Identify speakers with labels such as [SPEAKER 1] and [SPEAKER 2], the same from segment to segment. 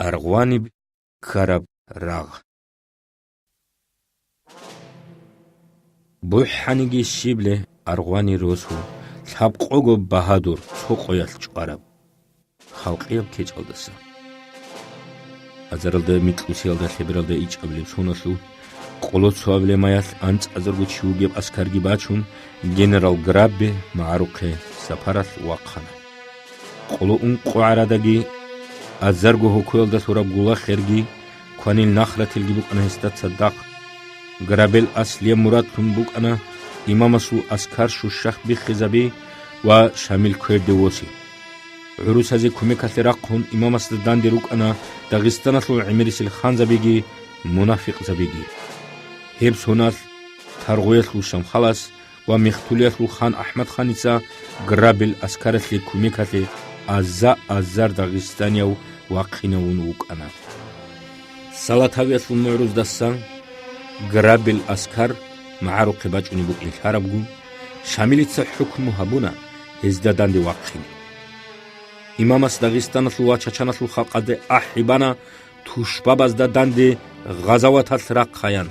[SPEAKER 1] арғвани караб рағ. Буханиги шибле арғвани росу лапқого баҳадур цоқоял чуараб. Халқияб кечалдаса. Азаралда митлусиалда лебералда ичаблеб сонаслу қолоцуавле маял анц азаргу чиугеб аскарги бачун генерал Граббе маъруқе сапарал вақхана. Қоло ун қуарадаги азаргу хукуялда сураб гула херги кванил нахратилги букана истат саддақ. Грабел аслия мурад тун букана имамасу аскар шушах бихизаби ва шамил кверде воси. عروسازی کمکاتی رقم امام است دندی روک انا داغستانسلو عمیرسیل خان زبیگی منافق زبیگی هب سونال ترغویسلو شمخلاص و مختولیسلو خان احمد خانیسا گرابل اسکارسلی کمکاتی azar داغستانیو واقعینون وک انا سالاتاویسلو معروز دستان گرابل اسکار معروق باچونی بک الحربگو شاملیتسا حکمو هبونا هزده دندی واقعینی имамас дағистанаслу ва чачанаслу халқаде аҳибана тушбабазда данде ғазаватал раққаян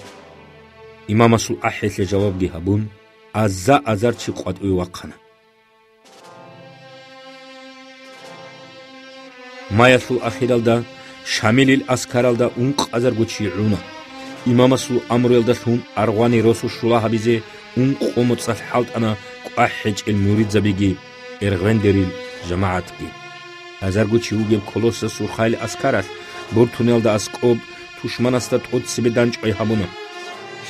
[SPEAKER 1] имамасу аҳесле ҷавобги ҳабун азза азар чи қватъуи ваққана маяслу ахиралда шамилил аскаралда унқ азаргу чиъуна имамасу амруелдаслун арғвани росу шулаҳабизе унқ омуцал ҳалтана қуаҳҳеҷ муридзабиги эрғвендерил ҷамаатги азаргу чиугеб колоса сурхайли аскарас буртунелда аскоб тушманаста тотсибе данҷой ҳабуна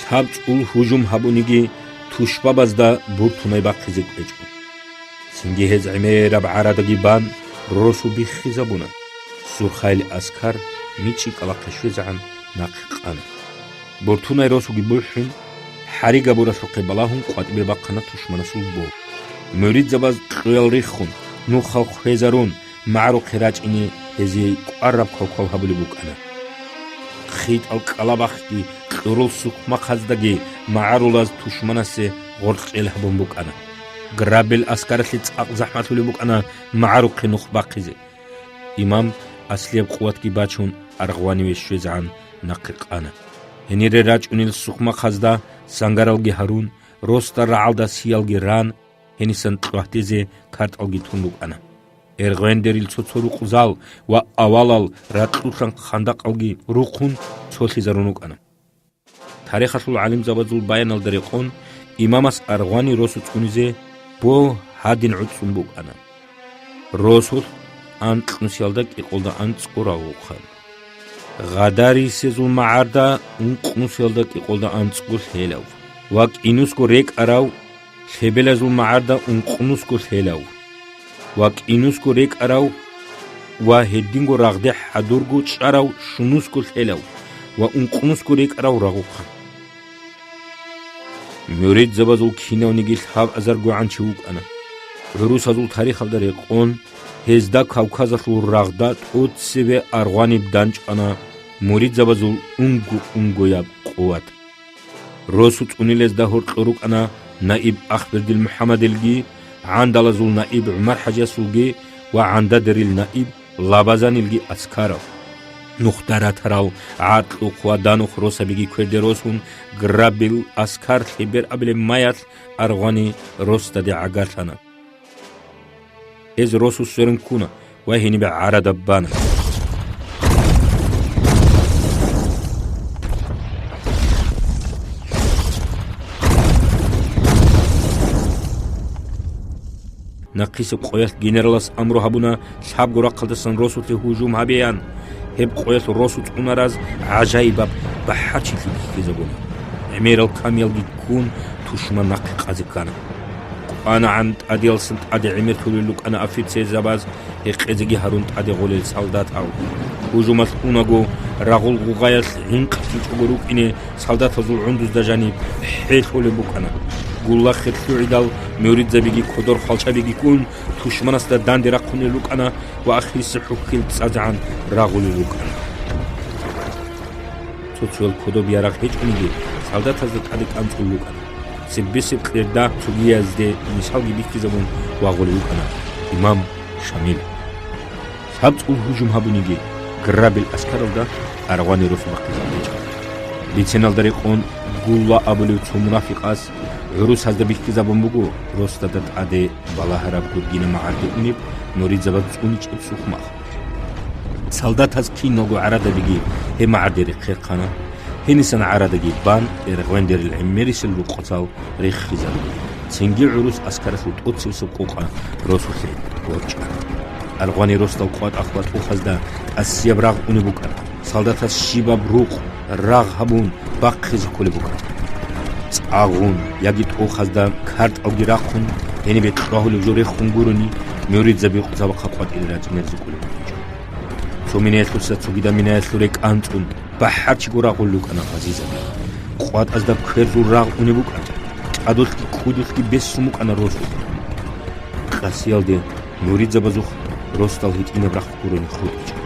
[SPEAKER 1] шабцул ҳуҷум ҳабуниги тушбабазда буртунай баққизик эҷу сингиҳез имераб арадаги бан росу бихизабуна сурхайли аскар мичи калақешвезан нақиқана буртунай росуги бӯҳун ҳарига бурасу қибалаҳун қватибе баққана тушманасул бо муридзабаз қиялрихун ну халқҳезарун معروق راجعيني هذي قرب كوكو هبلي بوك أنا خيط القلباختي قرول سوق مخزدجي معرولاز تشمناسي غرق الهبون بوك أنا قرابل أسكارتلي تساق زحمة لي بوك أنا معروق نخباقيزي إمام أصلي بقواتكي باتشون أرغواني وشوزعان نقيق أنا هنيري راجعيني السوق مخزدا سانغارالجي هارون روستا رعالدا سيالجي ران هني سنتقوهتيزي كارت ألجي تون بوك أنا ერღვენდერილ ცოცორუყ ზალ ვა ავალალ რატყუშან ხანდაყალგი რუხუნ ცოთლიზარუნუკანა თარიხასულ ალიმ ზაბაძულ ბაიანალდერიყონ იმამას არღვანი როსუ წუნიზე ბო ჰადინ უცუმბუკანა როსუ ან ყნუსიალდა ყიყოლდა ან წყურაუხან ღადარი სეზულ მაარდა ун ყნუსიალდა ყიყოლდა ან წყურ ჰელავ ვა ყინუსკო რეკ არავ ხებელაზულ მაარდა ун ყნუსკო ჰელავ وكينوسكو ريك أراو وهدينغو رغدي حدورغو تشاراو شنوسكو الحلاو وانقنوسكو ريك أراو رغوخا موريد زبازو كيناو نيجي الحاب أزرغو عنشوك أنا غروس هزول تاريخ الدريق اون هزدا كوكازلو رغدا تود سيبه أرغواني بدانج أنا موريد زبازو انغو ياب قوات روسو تونيلز دهور قروك أنا نائب أخبر دل محمد الجي عند لزول نائب عمر حاجة سلجي وعند دريل نائب لابزان الجي أسكارو نختارات راو عطل قوادانو خروسا بيجي كردروسون غرابيل أسكار خبر قبل مايات أرغاني روستا دي عقارتانا إز روسو سرنكونا وهيني بعارة دبانا نقيس بقويس جنرالاس أمرو هبونا شاب قرا قلدسن روسو تهجوم هبيان هب قويس روسو تونراز عجائب بحرشي تلقيزبونا عمير الكاميل بيكون تشما نقيق أزكانا أنا عند أديل سنت أدي عمير توليلوك أنا أفيد سيزاباز هيقزيجي هارونت أدي غولي السالدات أو هجومات أوناغو راغول غايس هنق تيجوروك إني سالدات هزول عندوز دجاني حيث هولي بوك أنا гулла хирсуидал муридзабиги кодор халчабиги кун тушманаста данди рақуни лукана ва ахиси хукил цазан рағули лукана цоцуэл кодоб ярaq хечуниги салдатазда тадик анцул лукана сиббиси қирда цугиязде мисалги бихтизамун вағули лукана имам шамил сабцул ҳуҷум ҳабуниги გრაბილ ასკარალდა არღვანი როსულა ყიზაბეჭა ბიცენალდარი ყონ გულა აბლი ცუმრაფიყას რუსას და ბიხკიზა ბომბუგო როსტა და ტადე ბალაჰარაბ გურგინა მაარდი უნიბ ნორიძაბა წუნიჭებ სუხმახ სალდათას კინოგო არადაბიგი ჰე მაარდერი ხერხანა ჰენისან არადაგი ბან ერღვენდერი იმერისელ ლუყოცალ რიხიზა ცინგი რუს ასკარას უტოცის ყუყა როსუსე ვორჭა არღვანი როსტალ ყვატ ახლა უხაზდა ასია ბრაღ უნიბუკა სალდათას შიბა ბრუყ რაღ ჰაბუნ ბახიზ ქოლებუკა წაღუნ იაგით უხაზდა ქარტალგი რახუნ ენიბე ტრაჰული ჯორი ხუნგურუნი მორიძები ყზავა ხაყვატილი რაჭნერზი ქოლებუკა სომინეესლუცა ცუგიდა მინეესლურე კანწუნ ბაჰარჩი გურაღულუკანა ხაზიზა ყვატას და ქერზუ რაღ უნიბუკა ადოსკი ქუდუსკი ბესუმუკანა როსუ ხასიალდე მორიძაბაზუხ როსტალ ჰიტინა ბრახ ქურონი ხუჭა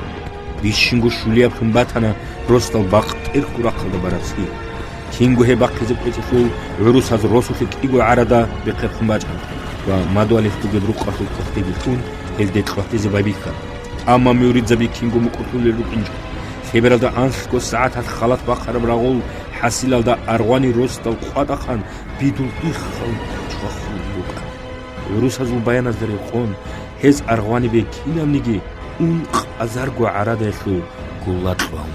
[SPEAKER 1] ბიშინგუ შულია ფუმბათანა როსტალ ბახტერ ქურახალდა ბარასი კინგუ ჰებახიზე პეჭიშულ რუსაზ როსუსი კიგუ არადა ბეხერ ხუმბაჭა ვა მადვალი ხუგე ბრუყახი ხტიგი თუნ ელდე ყვახტიზე ბაიბიხა ამა მორიძაბი კინგუ მუკუთული ლუკინჯა ხებერალდა ანსკო საათად ხალათ ბახარ ბრაღულ حسيلالدا أرغواني روستال قادخان بيدول إخال تخلوكا روس هزو بيان أزدري قون هز أرغواني بي كينام نيجي أنق أزارغو عرادا يخلو قولات باهم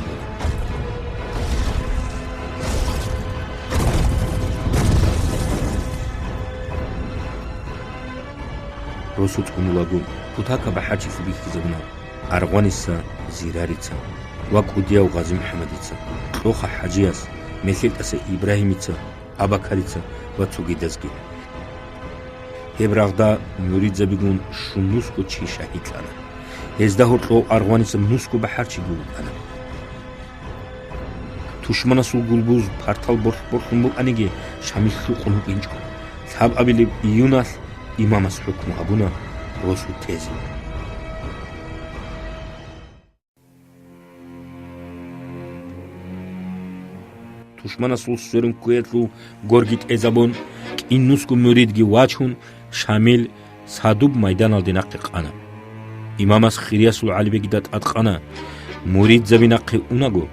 [SPEAKER 1] روسوت قنولاغو بوتاكا بحاجي فبيخ زبنا أرغوانيسا زيراريسا وقوديا وغازي محمديسا روخا حاجياس ميخيلتاسا إبراهيميسا أباكاريسا واتسوغيدازغي هبراغدا موريدزا بيغون شونوسكو چي شاهيتلانا هزدا هورتلو أرغوانيسا نوسكو بحارچي گولوكانا تشماناسو گولبوز پارتال برخون أنيگي شاميخلو قنو بينجو ثاب أبيلي يوناس إماماس حكم أبونا روسو تيزي تشماناسو سورن كويتلو گورگيت ازابون كينوسكو مريدگي واچون شامل سادوب ميدان الدناق قانا إماماس خيرياسو عليبگي دات اتقانا مريد زبيناق اوناگو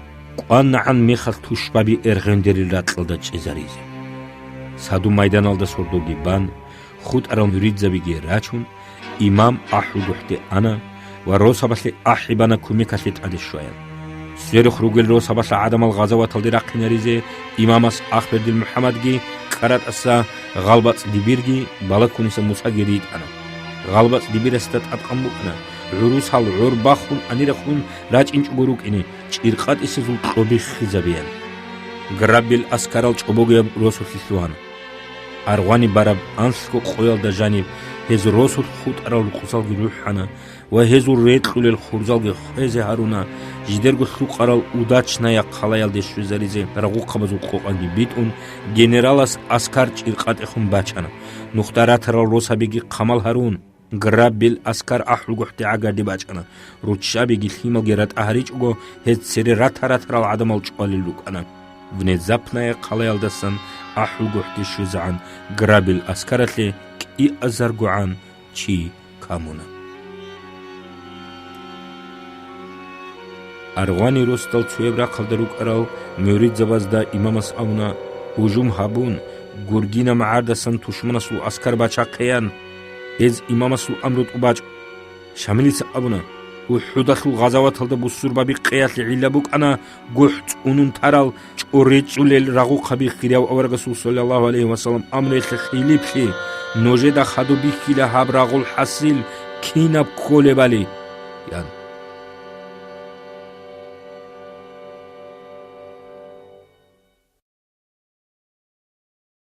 [SPEAKER 1] قان عن ميخال تشبابي ارغندري راتلدا چزاريزي سادوب ميدان الدا سوردوگي بان خود ارام مريد زبيگي راچون إمام أحو گحتي أنا وروسا بسلي أحبانا كوميكاسيت عدي شوية سيرخ روغل روسا بسلي عدم الغزوات الدراق نريزي إماماس أخبر دل محمدگي قرات أسا غالبات ديبيرگي بالكونيسا موسى جريد أنا غالبات ديبير استات أتقمو أنا عروس هال عرباخون أنيرخون راج إنش غروك إني شيرقات إسزول قربي خزابيان غرابيل أسكارال چوبوغي روسو خيسوان أرغواني بارب أنسكو قويل دجاني هز روسو خود أرال قصالغي روحانا وهزو ريتلو للخورزالغي خيزي هارونا جدرغو سوق أرال وداچنايا قلايال دي شوزاريزي رغو قبزو قوقانگي بيتون جنرالاس أسكار چيرقات إخون باچانا نختارات أرال روسا بيگي قمال هارون غرابيل أسكار أحل گوحتي عقار دي باچانا روچا بيگي خيمالغي رات أهريچ اگو هز سيري رات أرال عدمال چوالي لوكانا внезапная қалаялдасан аху гохти шизан грабил аскаратли ки азаргуан чи камуна арғани ростал цуебра қалдарук арал мөрид забазда имамас ауна ужум хабун гургина маардасан тушманасу аскар бача қиян ез имамасу амрут убач шамилиса абуна وحدخل غزوات هذا بسور بابي قياس لعلبوك أنا قحت أنون ترال وريت لل رغوق خبي خيريا وأورغسو صلى الله عليه وسلم أمر خيلي بخي نوجد خدو بخيلا هاب رغول حسيل كيناب كولي بالي